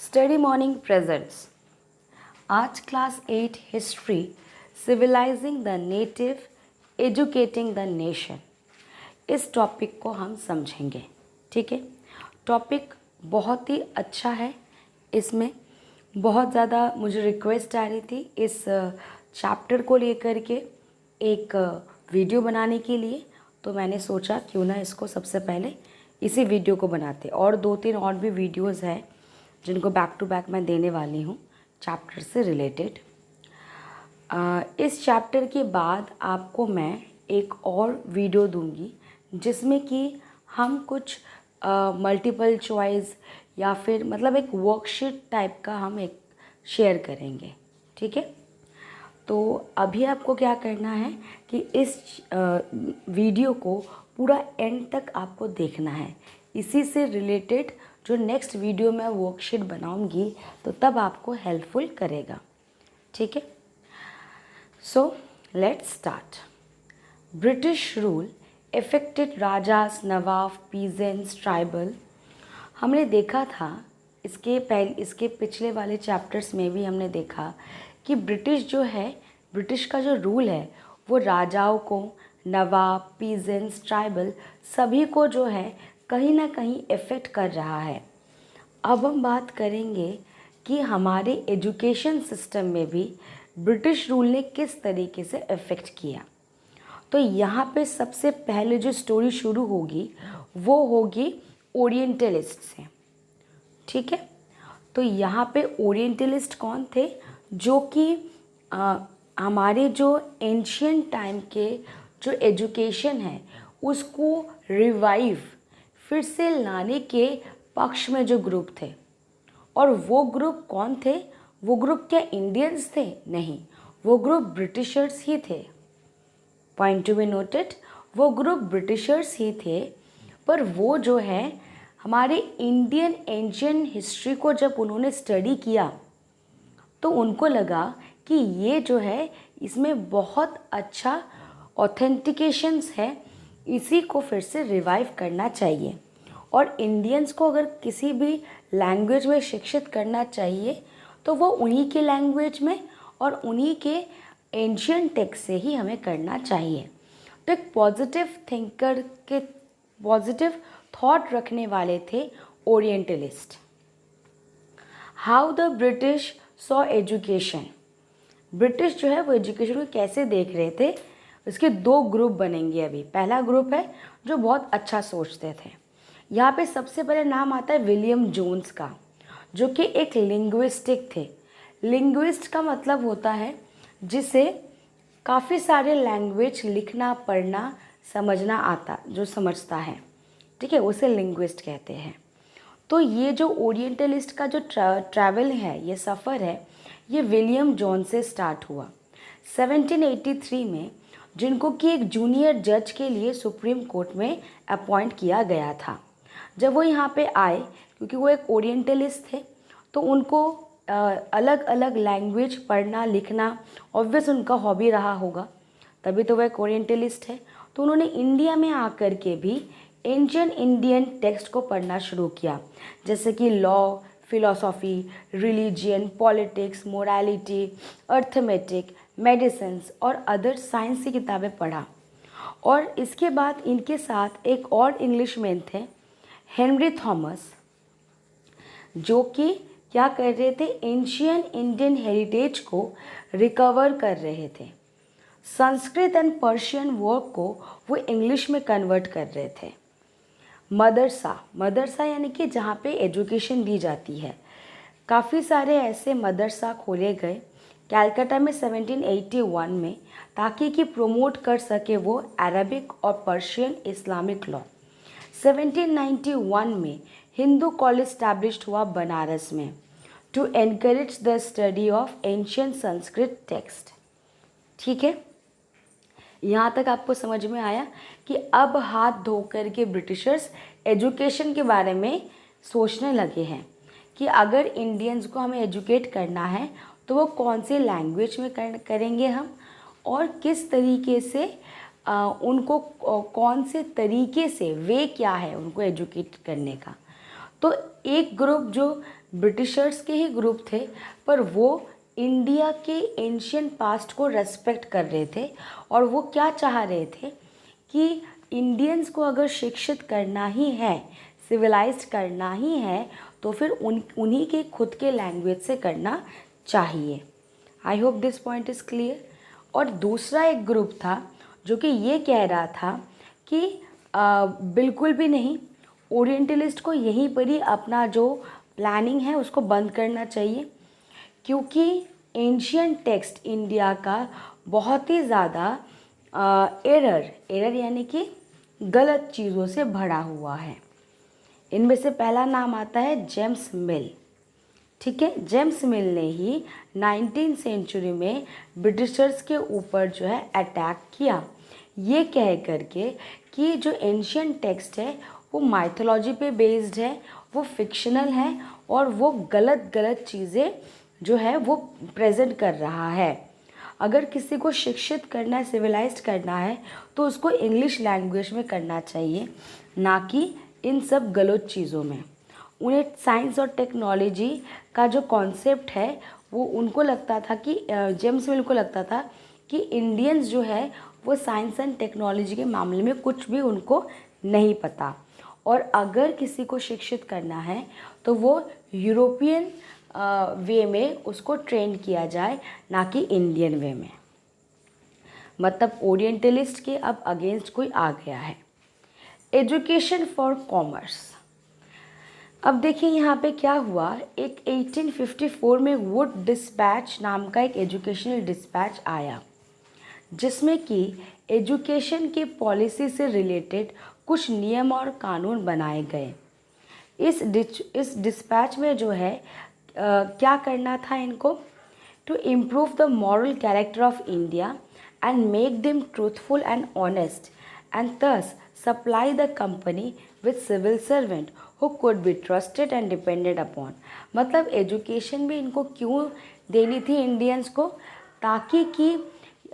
Study morning presents आज class 8 history civilising the native educating the nation. इस topic को हम समझेंगे। ठीक है, टॉपिक बहुत ही अच्छा है। इसमें बहुत ज़्यादा मुझे रिक्वेस्ट आ रही थी इस चैप्टर को लेकर के एक वीडियो बनाने के लिए, तो मैंने सोचा क्यों ना इसको सबसे पहले इसी वीडियो को बनाते। और 2-3 और भी वीडियोस हैं जिनको बैक टू बैक मैं देने वाली हूँ चैप्टर से रिलेटेड। इस चैप्टर के बाद आपको मैं एक और वीडियो दूंगी जिसमें कि हम कुछ मल्टीपल चॉइस या फिर मतलब एक वर्कशीट टाइप का हम एक शेयर करेंगे। ठीक है, तो अभी आपको क्या करना है कि इस वीडियो को पूरा एंड तक आपको देखना है। इसी से रिलेटेड जो नेक्स्ट वीडियो में वर्कशीट बनाऊंगी तो तब आपको हेल्पफुल करेगा। ठीक है, so let's start. British rule affected rajas, Nawab, peasants, tribal. हमने देखा था इसके पिछले वाले चैप्टर्स में भी हमने देखा कि ब्रिटिश का जो रूल है वो राजाओं को, नवाब, पीजेंट्स, ट्राइबल सभी को जो है कहीं ना कहीं इफ़ेक्ट कर रहा है। अब हम बात करेंगे कि हमारे एजुकेशन सिस्टम में भी ब्रिटिश रूल ने किस तरीके से इफ़ेक्ट किया। तो यहाँ पे सबसे पहले जो स्टोरी शुरू होगी वो होगी ओरिएंटलिस्ट से। ठीक है, तो यहाँ पे ओरिएंटलिस्ट कौन थे, जो कि हमारे जो एंशियंट टाइम के जो एजुकेशन है उसको रिवाइव फिर से लाने के पक्ष में जो ग्रुप थे। और वो ग्रुप कौन थे? वो ग्रुप क्या इंडियंस थे? नहीं, वो ग्रुप ब्रिटिशर्स ही थे। पॉइंट टू बी नोटेड, वो ग्रुप ब्रिटिशर्स ही थे। पर वो जो है हमारे इंडियन एंशियंट हिस्ट्री को जब उन्होंने स्टडी किया तो उनको लगा कि ये जो है इसमें बहुत अच्छा ऑथेंटिकेशंस है, इसी को फिर से रिवाइव करना चाहिए। और इंडियंस को अगर किसी भी लैंग्वेज में शिक्षित करना चाहिए तो वो उन्हीं के लैंग्वेज में और उन्हीं के एंशियंट टेक्स्ट से ही हमें करना चाहिए। तो एक पॉजिटिव थॉट रखने वाले थे orientalist. How the British saw education. British जो है वो एजुकेशन को कैसे देख रहे थे, इसके 2 ग्रुप बनेंगे अभी। पहला ग्रुप है जो बहुत अच्छा सोचते थे। यहाँ पे सबसे पहले नाम आता है विलियम जोन्स का, जो कि एक लिंग्विस्टिक थे। लिंग्विस्ट का मतलब होता है जिसे काफ़ी सारे लैंग्वेज लिखना, पढ़ना, समझना आता, जो समझता है। ठीक है, उसे लिंग्विस्ट कहते हैं। तो ये जो ओरिएंटलिस्ट का जो ट्रैवल है, ये सफ़र है, ये विलियम जॉन से स्टार्ट हुआ 1783 में, जिनको कि एक जूनियर जज के लिए सुप्रीम कोर्ट में अपॉइंट किया गया था। जब वो यहाँ पे आए, क्योंकि वो एक ओरिएंटलिस्ट थे, तो उनको अलग अलग लैंग्वेज पढ़ना, लिखना ऑब्वियस उनका हॉबी रहा होगा, तभी तो वो एक ओरिएंटलिस्ट है। तो उन्होंने इंडिया में आकर के भी एंशिएंट इंडियन टेक्स्ट को पढ़ना शुरू किया, जैसे कि law, philosophy, religion, politics, morality, arithmetic, medicines और अदर साइंस की किताबें पढ़ा। और इसके बाद इनके साथ एक और इंग्लिशमैन थे, हेनरी थॉमस, जो कि क्या कर रहे थे, एंशिएंट इंडियन हेरिटेज को रिकवर कर रहे थे। संस्कृत एंड पर्शियन वर्क को वो इंग्लिश में कन्वर्ट कर रहे थे। मदरसा यानी कि जहाँ पे एजुकेशन दी जाती है। काफ़ी सारे ऐसे मदरसा खोले गए कैलकाटा में 1781 में, ताकि कि प्रमोट कर सके वो अरबिक और पर्शियन इस्लामिक लॉ। 1791 में हिंदू कॉलेज स्टैब्लिश्ड हुआ बनारस में to encourage the study of ancient Sanskrit text. ठीक है, यहाँ तक आपको समझ में आया कि अब हाथ धोकर के ब्रिटिशर्स एजुकेशन के बारे में सोचने लगे हैं कि अगर इंडियंस को हमें एजुकेट करना है तो वो कौन सी लैंग्वेज में करेंगे हम, और किस तरीके से उनको कौन से तरीके से वे क्या है उनको एजुकेट करने का। तो एक ग्रुप जो ब्रिटिशर्स के ही ग्रुप थे, पर वो इंडिया के एंशियंट पास्ट को रेस्पेक्ट कर रहे थे और वो क्या चाह रहे थे कि इंडियंस को अगर शिक्षित करना ही है, सिविलाइज्ड करना ही है, तो फिर उन्हीं के खुद के लैंग्वेज से करना चाहिए। I hope this point is clear. और दूसरा एक ग्रुप था जो कि ये कह रहा था कि बिल्कुल भी नहीं, ओरिएंटलिस्ट को यहीं पर ही अपना जो प्लानिंग है उसको बंद करना चाहिए, क्योंकि एंशियंट टेक्स्ट इंडिया का बहुत ही ज़्यादा एरर यानी कि गलत चीज़ों से भरा हुआ है। इनमें से पहला नाम आता है जेम्स मिल। ठीक है, जेम्स मिल ने ही 19th सेंचुरी में ब्रिटिशर्स के ऊपर जो है अटैक किया, ये कह करके कि जो एंशियंट टेक्स्ट है वो माइथोलॉजी पे बेस्ड है, वो फिक्शनल है और वो गलत चीज़ें जो है वो प्रेजेंट कर रहा है। अगर किसी को शिक्षित करना है, सिविलाइज्ड करना है, तो उसको इंग्लिश लैंग्वेज में करना चाहिए, ना कि इन सब गलत चीज़ों में। उन्हें साइंस और टेक्नोलॉजी का जो कॉन्सेप्ट है वो उनको लगता था कि जेम्स मिल को लगता था कि इंडियंस जो है वो साइंस एंड टेक्नोलॉजी के मामले में कुछ भी उनको नहीं पता, और अगर किसी को शिक्षित करना है तो वो यूरोपियन वे में उसको ट्रेन किया जाए, ना कि इंडियन वे में। मतलब ओरिएंटलिस्ट के अब अगेंस्ट कोई आ गया है। Education for commerce. अब देखिए यहाँ पे क्या हुआ, एक 1854 में वुड डिस्पैच नाम का एक एजुकेशनल डिस्पैच आया, जिसमें कि एजुकेशन की पॉलिसी से रिलेटेड कुछ नियम और कानून बनाए गए। इस डिस्पैच में जो है क्या करना था इनको, to improve the moral character of India and make them truthful and honest and thus supply the company with civil servant who could be trusted and depended upon. मतलब एजुकेशन भी इनको क्यों देनी थी इंडियंस को, ताकि कि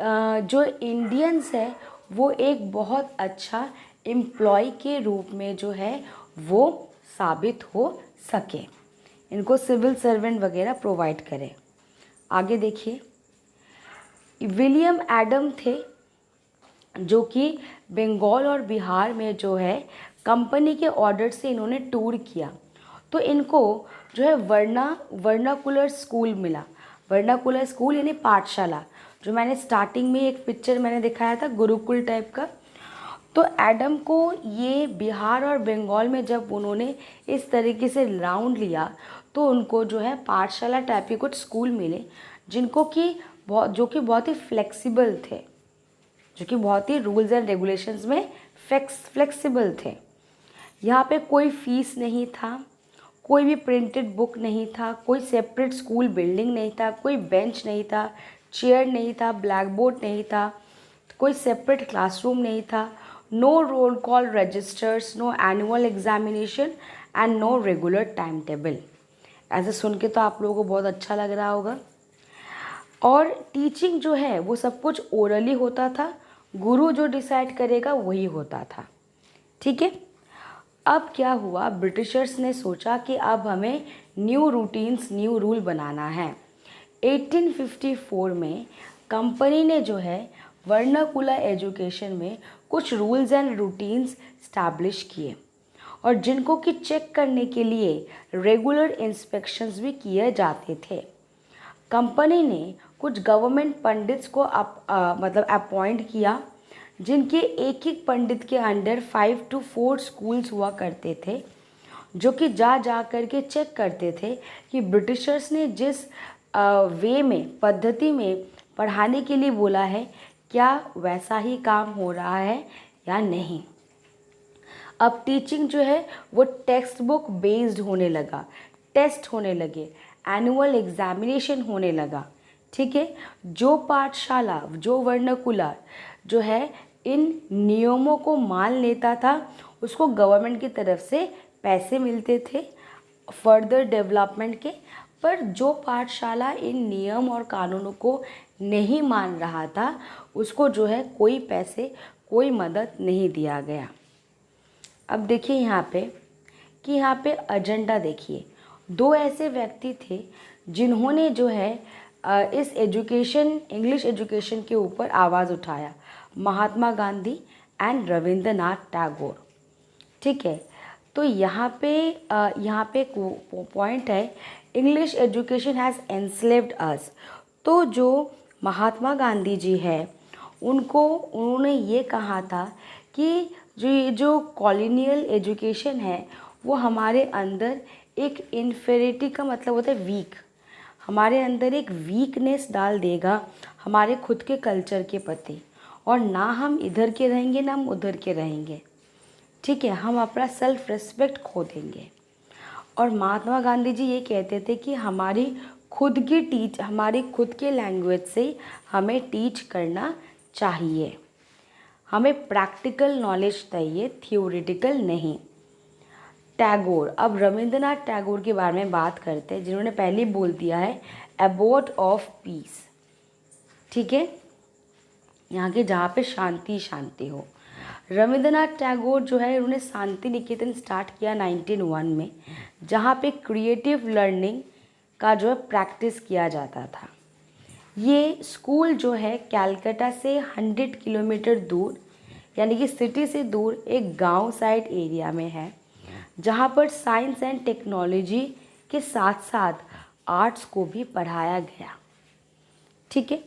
जो इंडियंस है वो एक बहुत अच्छा एम्प्लॉय के रूप में जो है वो साबित हो सके, इनको सिविल सर्वेंट वगैरह प्रोवाइड करें। आगे देखिए, विलियम एडम थे जो कि बंगाल और बिहार में जो है कंपनी के ऑर्डर से इन्होंने टूर किया, तो इनको जो है वर्नाकुलर स्कूल मिला। वर्नाकुलर स्कूल यानी पाठशाला, जो मैंने स्टार्टिंग में एक पिक्चर मैंने दिखाया था गुरुकुल टाइप का। तो एडम को ये बिहार और बंगाल में जब उन्होंने इस तरीके से राउंड लिया तो उनको जो है पाठशाला टाइप के कुछ स्कूल मिले, जिनको कि जो कि बहुत ही फ्लेक्सिबल थे, जो कि बहुत ही रूल्स एंड रेगुलेशंस में फ्लेक्सिबल थे। यहाँ पे कोई फीस नहीं था, कोई भी प्रिंटेड बुक नहीं था, कोई सेपरेट स्कूल बिल्डिंग नहीं था, कोई बेंच नहीं था, चेयर नहीं था, ब्लैक बोर्ड नहीं था, कोई सेपरेट क्लासरूम नहीं था, no roll call registers, no annual examination and no regular time table. ऐसे सुन के तो आप लोगों को बहुत अच्छा लग रहा होगा। और टीचिंग जो है वो सब कुछ ओरली होता था, गुरु जो डिसाइड करेगा वही होता था। ठीक है, अब क्या हुआ, ब्रिटिशर्स ने सोचा कि अब हमें न्यू रूटीन्स, न्यू रूल बनाना है। 1854 में कंपनी ने जो है वर्नाकुलर एजुकेशन में कुछ रूल्स एंड रूटीन्स स्टैब्लिश किए, और जिनको कि चेक करने के लिए रेगुलर इंस्पेक्शंस भी किए जाते थे। कंपनी ने कुछ गवर्नमेंट पंडित्स को मतलब अपॉइंट किया, जिनके एक एक पंडित के अंडर 5 to 4 स्कूल्स हुआ करते थे, जो कि जा कर के चेक करते थे कि ब्रिटिशर्स ने जिस वे में, पद्धति में पढ़ाने के लिए बोला है, क्या वैसा ही काम हो रहा है या नहीं। अब टीचिंग जो है वो टेक्स्ट बुक बेस्ड होने लगा, टेस्ट होने लगे, एनुअल एग्जामिनेशन होने लगा। ठीक है, जो पाठशाला, जो वर्नाकुलर जो है इन नियमों को मान लेता था, उसको गवर्नमेंट की तरफ से पैसे मिलते थे फर्दर डेवलपमेंट के। पर जो पाठशाला इन नियम और कानूनों को नहीं मान रहा था, उसको जो है कोई पैसे, कोई मदद नहीं दिया गया। अब देखिए यहाँ पे कि यहाँ पे एजेंडा देखिए, दो ऐसे व्यक्ति थे जिन्होंने जो है इस एजुकेशन, इंग्लिश एजुकेशन के ऊपर आवाज़ उठाया, महात्मा गांधी एंड रविंद्रनाथ टैगोर। ठीक है, तो यहाँ पे एक पॉइंट है, इंग्लिश एजुकेशन हैज़ एनस्लेव्ड अस। तो जो महात्मा गांधी जी है उन्होंने ये कहा था कि जो कॉलोनियल एजुकेशन है वो हमारे अंदर एक इन्फेरिटी का मतलब होता है वीक, हमारे अंदर एक वीकनेस डाल देगा हमारे खुद के कल्चर के प्रति, और ना हम इधर के रहेंगे ना हम उधर के रहेंगे। ठीक है, हम अपना सेल्फ रिस्पेक्ट खो देंगे। और महात्मा गांधी जी ये कहते थे कि हमारी खुद के लैंग्वेज से हमें टीच करना चाहिए, हमें प्रैक्टिकल नॉलेज चाहिए, थियोरिटिकल नहीं। टैगोर, अब रविंद्रनाथ टैगोर के बारे में बात करते हैं, जिन्होंने पहले बोल दिया है एबोर्ड ऑफ पीस। ठीक है, यहाँ के जहाँ पे शांति शांति हो। रविंद्रनाथ टैगोर जो है उन्होंने शांति निकेतन स्टार्ट किया 1901 में, जहाँ पे क्रिएटिव लर्निंग का जो है प्रैक्टिस किया जाता था। ये स्कूल जो है कैलकाटा से 100 किलोमीटर दूर, यानी कि सिटी से दूर एक गांव साइड एरिया में है, जहाँ पर साइंस एंड टेक्नोलॉजी के साथ साथ आर्ट्स को भी पढ़ाया गया। ठीक है,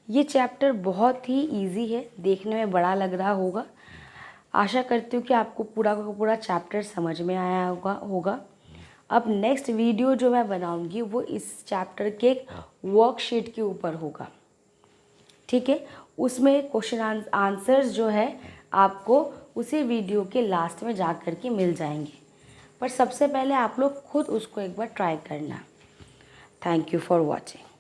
ये चैप्टर बहुत ही इजी है, देखने में बड़ा लग रहा होगा। आशा करती हूँ कि आपको पूरा का पूरा चैप्टर समझ में आया होगा। अब नेक्स्ट वीडियो जो मैं बनाऊँगी वो इस चैप्टर के एक वर्कशीट के ऊपर होगा। ठीक है, उसमें क्वेश्चन आंसर्स जो है आपको उसी वीडियो के लास्ट में जा कर के मिल जाएंगे, पर सबसे पहले आप लोग खुद उसको एक बार ट्राई करना। Thank you for watching.